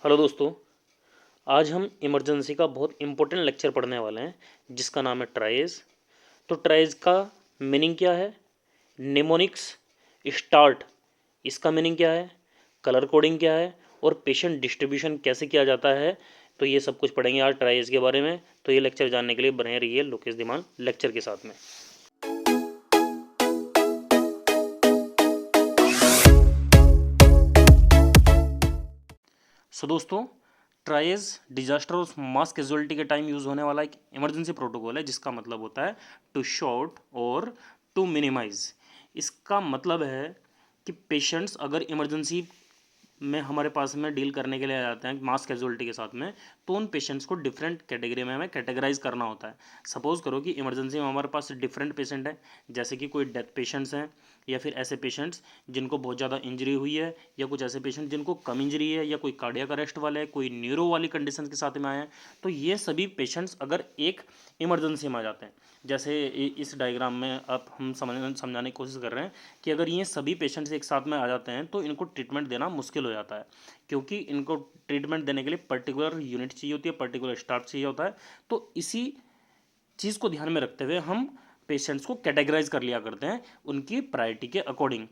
Hello दोस्तों। आज हम इमरजेंसी का बहुत इंपॉर्टेंट लेक्चर पढ़ने वाले हैं जिसका नाम है ट्राइज। तो ट्राइज का मीनिंग क्या है, निमोनिक्स, स्टार्ट, इसका मीनिंग क्या है, कलर कोडिंग क्या है और पेशेंट डिस्ट्रीब्यूशन कैसे किया जाता है। तो ये सब कुछ पढ़ेंगे आज ट्राइज के बारे में। तो ये लेक्चर जानने के लिए बने रहिए लोकेश धीमान लेक्चर के साथ में। सो दोस्तों, ट्राइज डिजास्टर और मास कैजुअलिटी के टाइम यूज होने वाला एक इमरजेंसी प्रोटोकॉल है जिसका मतलब होता है टू शॉर्ट और टू मिनिमाइज। इसका मतलब है कि पेशेंट्स अगर इमरजेंसी में हमारे पास में डील करने के लिए आ जाते हैं मास कैजुअलिटी के साथ में, तो उन पेशेंट्स को डिफरेंट कैटेगरी में हमें कैटेगराइज करना होता है। सपोज करो कि इमरजेंसी में हमारे पास डिफरेंट पेशेंट हैं, जैसे कि कोई डेथ पेशेंट्स हैं या फिर ऐसे पेशेंट्स जिनको बहुत ज़्यादा इंजरी हुई है, या कुछ ऐसे पेशेंट जिनको कम इंजरी है, या कोई कार्डियक अरेस्ट वाले है, कोई न्यूरो वाली कंडीशन के साथ में आए हैं। तो ये सभी पेशेंट्स अगर एक इमरजेंसी में आ जाते हैं, जैसे इस डायग्राम में अब हम समझाने की कोशिश कर रहे हैं कि अगर ये सभी पेशेंट्स एक साथ में आ जाते हैं तो इनको ट्रीटमेंट देना मुश्किल हो जाता है, क्योंकि इनको ट्रीटमेंट देने के लिए पर्टिकुलर यूनिट चाहिए होती है, पर्टिकुलर स्टाफ चाहिए होता है। तो इसी चीज़ को ध्यान में रखते हुए हम पेशेंट्स को कैटेगराइज कर लिया करते हैं उनकी प्रायोरिटी के अकॉर्डिंग।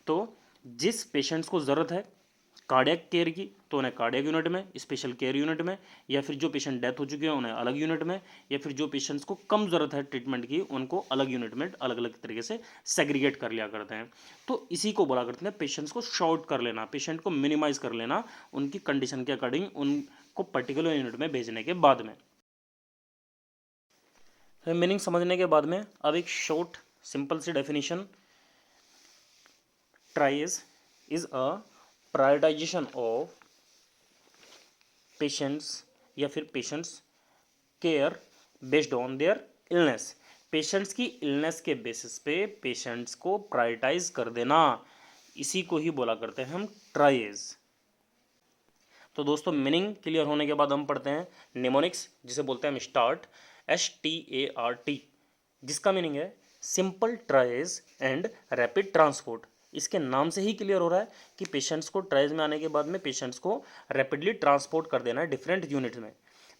तो जिस पेशेंट्स को ज़रूरत है कार्डियक केयर की तो उन्हें कार्डियक यूनिट में, स्पेशल केयर यूनिट में, या फिर जो पेशेंट डेथ हो चुके हैं उन्हें अलग यूनिट में, या फिर जो पेशेंट्स को कम ज़रूरत है ट्रीटमेंट की उनको अलग यूनिट में अलग अलग तरीके से सेग्रीगेट कर लिया करते हैं। तो इसी को बोला करते हैं पेशेंट्स को शॉर्ट कर लेना, पेशेंट को मिनिमाइज कर लेना उनकी कंडीशन के अकॉर्डिंग उनको पर्टिकुलर यूनिट में भेजने के बाद में। मीनिंग समझने के बाद में अब एक शॉर्ट सिंपल सी definition. Triage is a prioritization of patients या फिर patients care based on their illness. Patients की इलनेस के बेसिस पे पेशेंट्स को प्रायोरिटाइज कर देना, इसी को ही बोला करते हैं हम ट्राइज। तो दोस्तों, मीनिंग क्लियर होने के बाद हम पढ़ते हैं निमोनिक्स, जिसे बोलते हैं हम स्टार्ट, START, जिसका मीनिंग है simple tries and rapid transport. इसके नाम से ही क्लियर हो रहा है कि पेशेंट्स को ट्राइज में आने के बाद में पेशेंट्स को रैपिडली ट्रांसपोर्ट कर देना है डिफरेंट यूनिट में।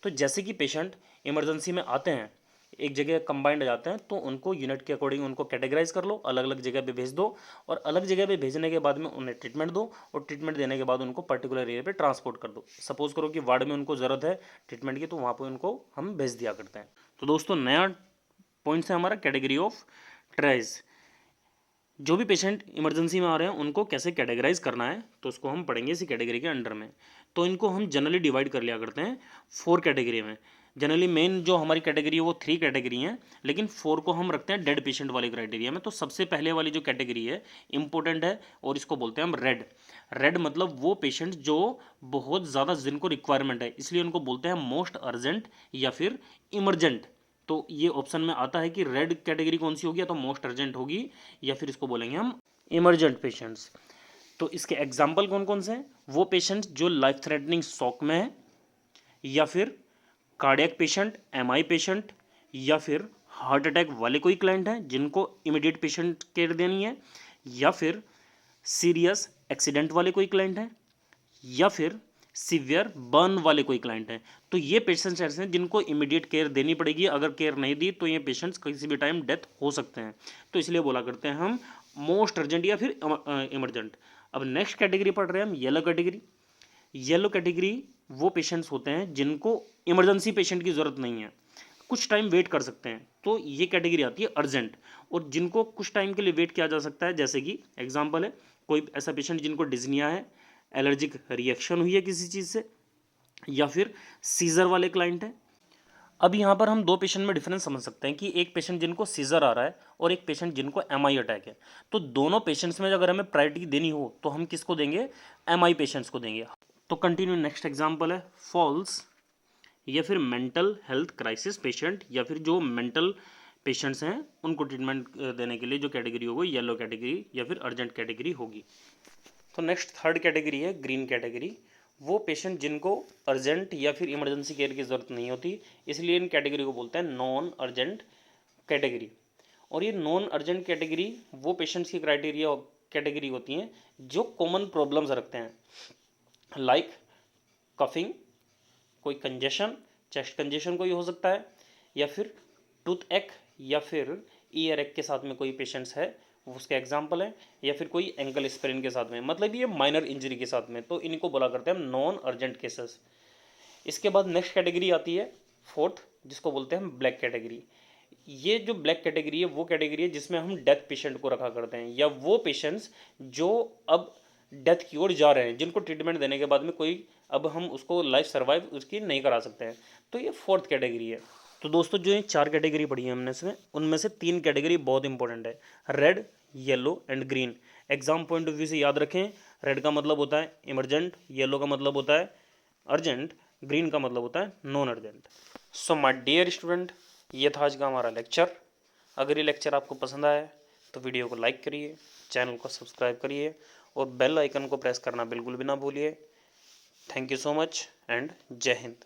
तो जैसे कि पेशेंट इमरजेंसी में आते हैं, एक जगह कंबाइंड आ जाते हैं, तो उनको यूनिट के अकॉर्डिंग उनको कैटेगराइज कर लो, अलग अलग जगह पे भेज दो, और अलग जगह पे भेजने के बाद में उन्हें ट्रीटमेंट दो, और ट्रीटमेंट देने के बाद उनको पर्टिकुलर एरिया पे ट्रांसपोर्ट कर दो। सपोज करो कि वार्ड में उनको ज़रूरत है ट्रीटमेंट की, तो वहाँ पर उनको हम भेज दिया करते हैं। तो दोस्तों, नया पॉइंट्स है हमारा कैटेगरी ऑफ ट्राइज। जो भी पेशेंट इमरजेंसी में आ रहे हैं उनको कैसे कैटेगराइज करना है तो उसको हम पढ़ेंगे इसी कैटेगरी के अंडर में। तो इनको हम जनरली डिवाइड कर लिया करते हैं 4 कैटेगरी में। जनरली मेन जो हमारी कैटेगरी है वो 3 कैटेगरी हैं, लेकिन 4 को हम रखते हैं डेड पेशेंट वाले क्राइटेरिया में। तो सबसे पहले वाली जो कैटेगरी है इंपॉर्टेंट है, और इसको बोलते हैं हम रेड। रेड मतलब वो पेशेंट जो बहुत ज़्यादा जिनको रिक्वायरमेंट है, इसलिए उनको बोलते हैं मोस्ट अर्जेंट या फिर इमरजेंट। तो ये ऑप्शन में आता है कि रेड कैटेगरी कौन सी होगी, या तो मोस्ट अर्जेंट होगी या फिर इसको बोलेंगे हम इमरजेंट पेशेंट्स। तो इसके एग्जाम्पल कौन कौन से हैं? वो पेशेंट्स जो लाइफ थ्रेटनिंग शॉक में है, या फिर कार्डियक पेशेंट, एमआई पेशेंट, या फिर हार्ट अटैक वाले कोई क्लाइंट हैं जिनको इमीडिएट पेशेंट केयर देनी है, या फिर सीरियस एक्सीडेंट वाले कोई क्लाइंट हैं, या फिर सीवियर बर्न वाले कोई क्लाइंट हैं। तो ये पेशेंट्स ऐसे हैं जिनको इमीडिएट केयर देनी पड़ेगी, अगर केयर नहीं दी तो ये पेशेंट्स किसी भी टाइम डेथ हो सकते हैं। तो इसलिए बोला करते हैं हम मोस्ट अर्जेंट या फिर इमरजेंट। अब नेक्स्ट कैटेगरी पढ़ रहे हैं हम येलो कैटेगरी। येलो कैटेगरी वो पेशेंट्स होते हैं जिनको इमरजेंसी पेशेंट की ज़रूरत नहीं है, कुछ टाइम वेट कर सकते हैं, तो ये कैटेगरी आती है अर्जेंट। और जिनको कुछ टाइम के लिए वेट किया जा सकता है, जैसे कि एग्जांपल है कोई ऐसा पेशेंट जिनको डिज्निया है, एलर्जिक रिएक्शन हुई है किसी चीज़ से, या फिर सीजर वाले क्लाइंट हैं। अब यहाँ पर हम 2 पेशेंट में डिफरेंस समझ सकते हैं कि एक पेशेंट जिनको सीजर आ रहा है और एक पेशेंट जिनको एमआई अटैक है। तो दोनों पेशेंट्स में अगर हमें प्रायोरिटी देनी हो तो हम किसको देंगे? एमआई पेशेंट्स को देंगे। तो कंटिन्यू, नेक्स्ट एग्जाम्पल है फॉल्स या फिर मेंटल हेल्थ क्राइसिस पेशेंट, या फिर जो मेंटल पेशेंट्स हैं उनको ट्रीटमेंट देने के लिए जो कैटेगरी होगी येलो कैटेगरी या फिर अर्जेंट कैटेगरी होगी। तो नेक्स्ट थर्ड कैटेगरी है ग्रीन कैटेगरी। वो पेशेंट जिनको अर्जेंट या फिर इमरजेंसी केयर की ज़रूरत नहीं होती, इसलिए इन कैटेगरी को बोलते हैं नॉन अर्जेंट कैटेगरी। और ये नॉन अर्जेंट कैटेगरी वो पेशेंट्स की क्राइटेरिया कैटेगरी होती हैं जो कॉमन प्रॉब्लम्स रखते हैं, लाइक कफिंग, कोई कंजेशन, चेस्ट कंजेशन कोई हो सकता है, या फिर टूथ एक या फिर ईयर एक के साथ में कोई पेशेंट्स है वो उसके एग्जाम्पल है, या फिर कोई एंकल स्प्रेन के साथ में, मतलब ये माइनर इंजरी के साथ में, तो इनको बोला करते हैं हम नॉन अर्जेंट केसेस। इसके बाद नेक्स्ट कैटेगरी आती है फोर्थ, जिसको बोलते हैं हम ब्लैक कैटेगरी। ये जो ब्लैक कैटेगरी है वो कैटेगरी है जिसमें हम डेथ पेशेंट को रखा करते हैं, या वो पेशेंट्स जो अब डेथ की ओर जा रहे हैं, जिनको ट्रीटमेंट देने के बाद में कोई अब हम उसको लाइफ सर्वाइव उसकी नहीं करा सकते हैं, तो ये फोर्थ कैटेगरी है। तो दोस्तों जो ये 4 कैटेगरी पढ़ी है हमने इसमें, उनमें से 3 कैटेगरी बहुत इंपॉर्टेंट है, red, yellow and green. Exam point of view से याद रखें, रेड का मतलब होता है इमरजेंट, येलो का मतलब होता है अर्जेंट, ग्रीन का मतलब होता है non urgent. So my dear student, ये था आज का हमारा लेक्चर। अगर ये लेक्चर आपको पसंद आया तो वीडियो को लाइक करिए, चैनल को सब्सक्राइब करिए और बेल आइकन को प्रेस करना बिल्कुल भी ना भूलिए। Thank you so much and जय हिंद।